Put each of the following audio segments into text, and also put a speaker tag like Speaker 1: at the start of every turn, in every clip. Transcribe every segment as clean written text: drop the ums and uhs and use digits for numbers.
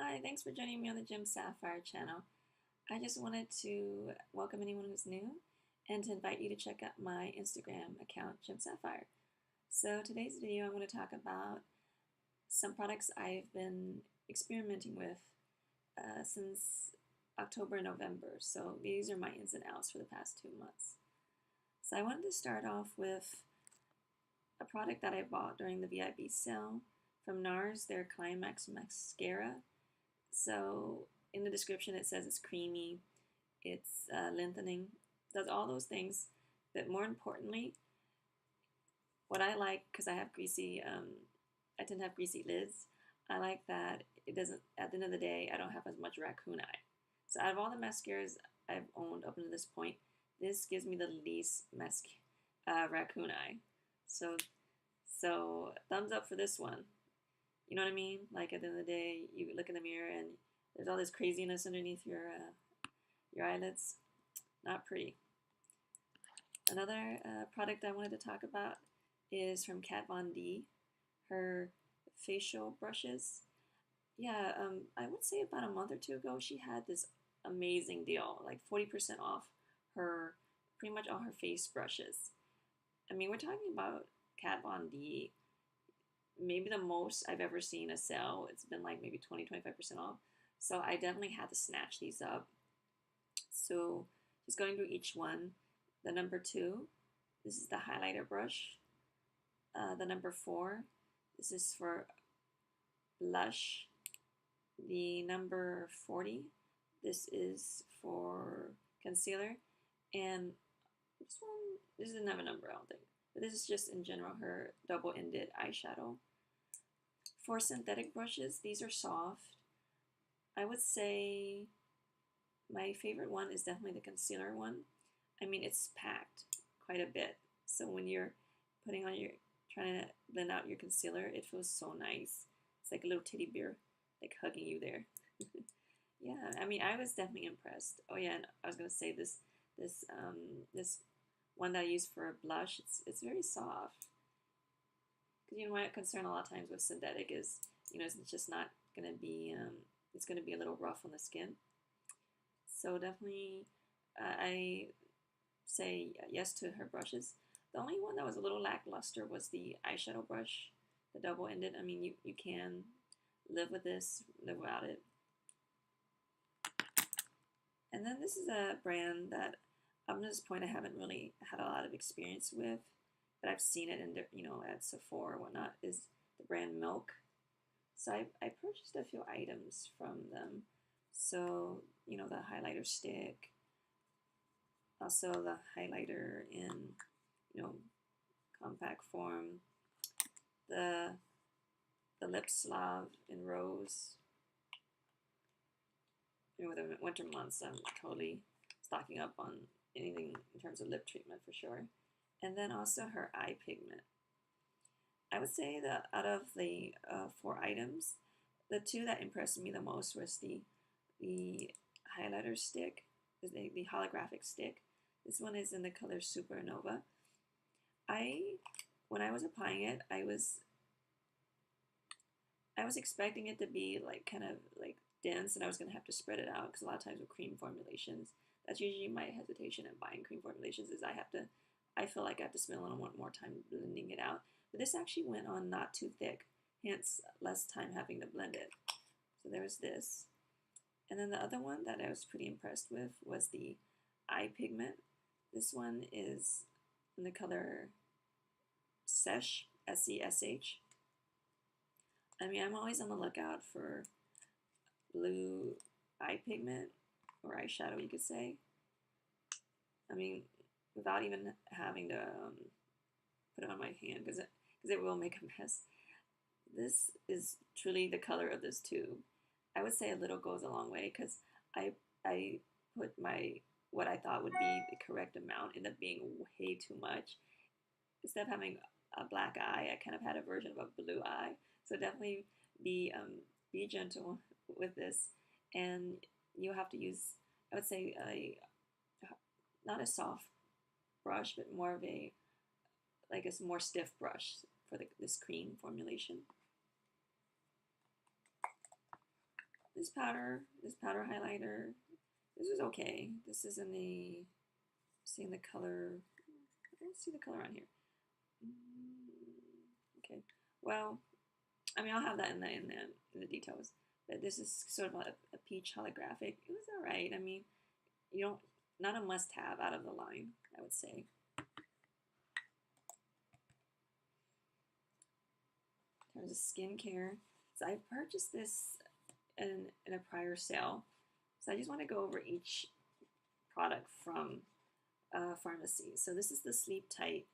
Speaker 1: Hi, thanks for joining me on the Gem Sapphire channel. I just wanted to welcome anyone who's new and to invite you to check out my Instagram account, Gem Sapphire. So today's video I'm going to talk about some products I've been experimenting with since October and November. So these are my ins and outs for the past 2 months. So I wanted to start off with a product that I bought during the VIB sale from NARS, their Climax Mascara. So in the description it says it's creamy, it's lengthening, does all those things, but more importantly, what I like, because I tend to have greasy lids, I like that it doesn't, at the end of the day, I don't have as much raccoon eye. So out of all the mascaras I've owned up until this point, this gives me the least raccoon eye. So thumbs up for this one. You know what I mean? Like at the end of the day, you look in the mirror and there's all this craziness underneath your eyelids. Not pretty. Another product I wanted to talk about is from Kat Von D. Her facial brushes. Yeah, I would say about a month or two ago, she had this amazing deal, like 40% off pretty much all her face brushes. I mean, we're talking about Kat Von D. Maybe the most I've ever seen a sale. It's been like maybe 20-25% off. So I definitely had to snatch these up. So just going through each one. The number 2, this is the highlighter brush. The number 4, this is for blush. The number 40, this is for concealer. And this is another number, I don't think. But this is just in general her double-ended eyeshadow. For synthetic brushes, these are soft. I would say my favorite one is definitely the concealer one. I mean, it's packed quite a bit. So when you're trying to blend out your concealer, it feels so nice. It's like a little teddy bear, like hugging you there. Yeah, I mean, I was definitely impressed. Oh yeah, and I was gonna say this one that I use for a blush, it's very soft. Because, you know, my concern a lot of times with synthetic is, you know, it's just not going to be, it's going to be a little rough on the skin. So definitely, I say yes to her brushes. The only one that was a little lackluster was the eyeshadow brush, the double-ended. I mean, you can live with this, live without it. And then this is a brand that up to this point I haven't really had a lot of experience with, but I've seen it in, you know, at Sephora or whatnot, is the brand Milk. So I purchased a few items from them. So, you know, the highlighter stick, also the highlighter in, you know, compact form, the Lip Salve in Rose. You know, with the winter months, I'm totally stocking up on anything in terms of lip treatment for sure. And then also her eye pigment. I would say that out of the 4 items, the 2 that impressed me the most was the highlighter stick, the holographic stick. This one is in the color Supernova. When I was applying it, I was expecting it to be like kind of like dense, and I was going to have to spread it out, because a lot of times with cream formulations, that's usually my hesitation in buying cream formulations, is I feel like I have to spend a little more time blending it out. But this actually went on not too thick, hence less time having to blend it. So there's this. And then the other one that I was pretty impressed with was the eye pigment. This one is in the color Sesh, S-E-S-H. I mean, I'm always on the lookout for blue eye pigment, or eyeshadow, you could say. I mean, without even having to put it on my hand, because it will make a mess. This is truly the color of this tube. I would say a little goes a long way, because I put what I thought would be the correct amount, ended up being way too much. Instead of having a black eye, I kind of had a version of a blue eye. So definitely be gentle with this, and you'll have to use, I would say, not a soft brush, but more of a more stiff brush for this cream formulation. this powder highlighter, this is okay. This is in the, seeing the color, I don't see the color on here. Okay, well, I mean, I'll have that in the details. But this is sort of a peach holographic. It was alright. I mean, you don't, not a must-have out of the line, I would say. In terms of skincare, so I purchased this in a prior sale. So I just want to go over each product from Farmacy. So this is the Sleep Tight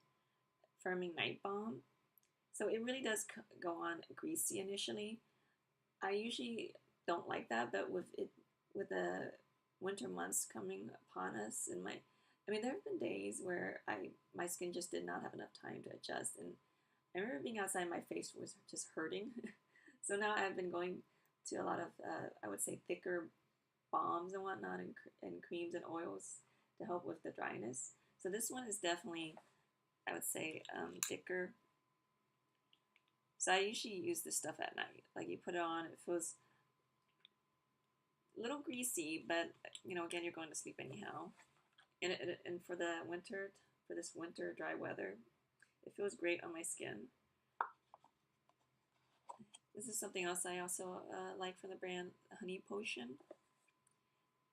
Speaker 1: Firming Night Balm. So it really does go on greasy initially. I usually don't like that, but with the winter months coming upon us, and I mean, there have been days where my skin just did not have enough time to adjust, and I remember being outside, my face was just hurting. So now I've been going to a lot of, I would say, thicker balms and whatnot, and creams and oils to help with the dryness. So this one is definitely, I would say, thicker. So I usually use this stuff at night. Like, you put it on, it feels a little greasy, but, you know, again, you're going to sleep anyhow. And for the winter, for this winter dry weather, it feels great on my skin. This is something else I also like from the brand, Honey Potion.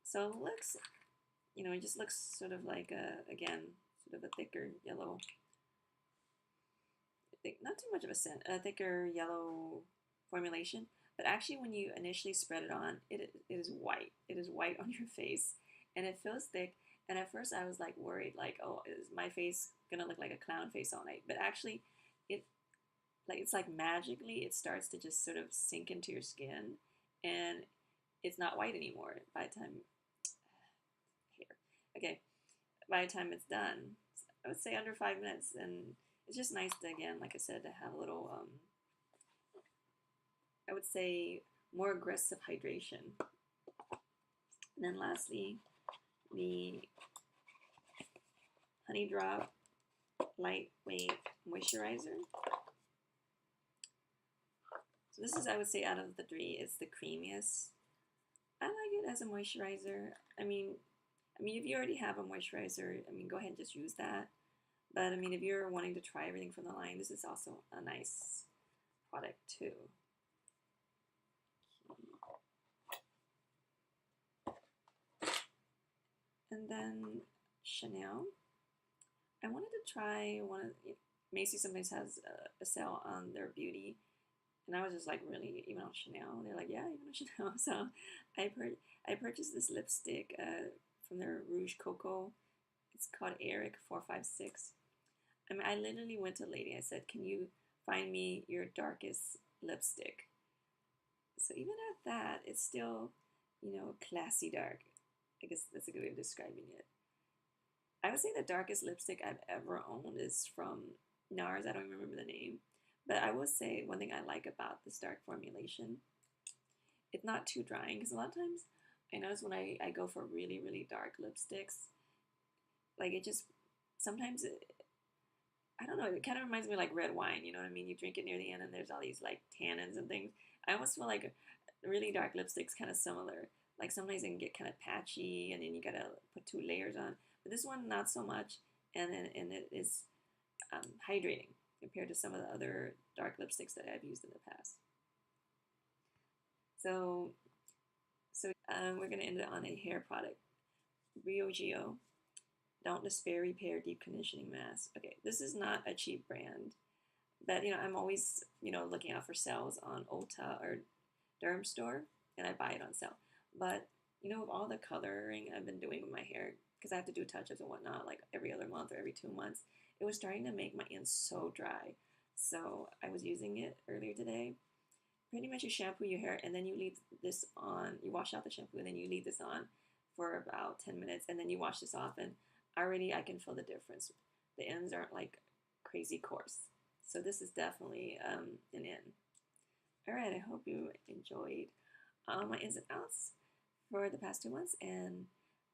Speaker 1: So it looks, you know, it just looks sort of like, again, sort of a thicker yellow, not too much of a scent, a thicker yellow formulation. But actually, when you initially spread it on, it is white. It is white on your face, and it feels thick. And at first, I was like worried, like, oh, is my face gonna look like a clown face all night? But actually, it's like magically, it starts to just sort of sink into your skin, and it's not white anymore by the time. Okay, by the time it's done, I would say under 5 minutes, and it's just nice to, again, like I said, to have a little, I would say, more aggressive hydration. And then lastly, the Honey Drop Lightweight Moisturizer. So this is, I would say, out of the three, it's the creamiest. I like it as a moisturizer. I mean, if you already have a moisturizer, I mean, go ahead and just use that. But I mean, if you're wanting to try everything from the line, this is also a nice product too. And then Chanel. I wanted to try one of, Macy sometimes has a sale on their beauty, and I was just like, really, even on Chanel? They're like, yeah, even on Chanel. So I purchased this lipstick from their Rouge Coco. It's called Erik 456. I mean, I literally went to Lady. I said, can you find me your darkest lipstick? So even at that, it's still, you know, classy dark. I guess that's a good way of describing it. I would say the darkest lipstick I've ever owned is from NARS. I don't remember the name. But I will say one thing I like about this dark formulation, it's not too drying. Because a lot of times, I notice when I go for really, really dark lipsticks, like it just, sometimes, I don't know, it kind of reminds me of like red wine, you know what I mean? You drink it near the end and there's all these like tannins and things. I almost feel like really dark lipsticks kind of similar. Like sometimes it can get kind of patchy and then you gotta put 2 layers on. But this one, not so much. And it is hydrating compared to some of the other dark lipsticks that I've used in the past. So we're going to end it on a hair product. Briogeo Don't Despair Repair Deep Conditioning Mask. Okay, this is not a cheap brand. But, you know, I'm always, you know, looking out for sales on Ulta or Derm Store. And I buy it on sale. But, you know, with all the coloring I've been doing with my hair, because I have to do touch-ups and whatnot, like every other month or every 2 months, it was starting to make my ends so dry. So I was using it earlier today. Pretty much you shampoo your hair and then you leave this on, you wash out the shampoo and then you leave this on for about 10 minutes and then you wash this off, and already I can feel the difference. The ends aren't like crazy coarse. So this is definitely an in. Alright, I hope you enjoyed my ins and outs for the past 2 months, and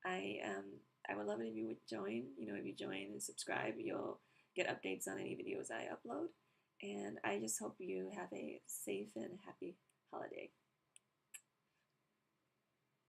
Speaker 1: I would love it if you would join. You know, if you join and subscribe, you'll get updates on any videos I upload. And I just hope you have a safe and happy holiday.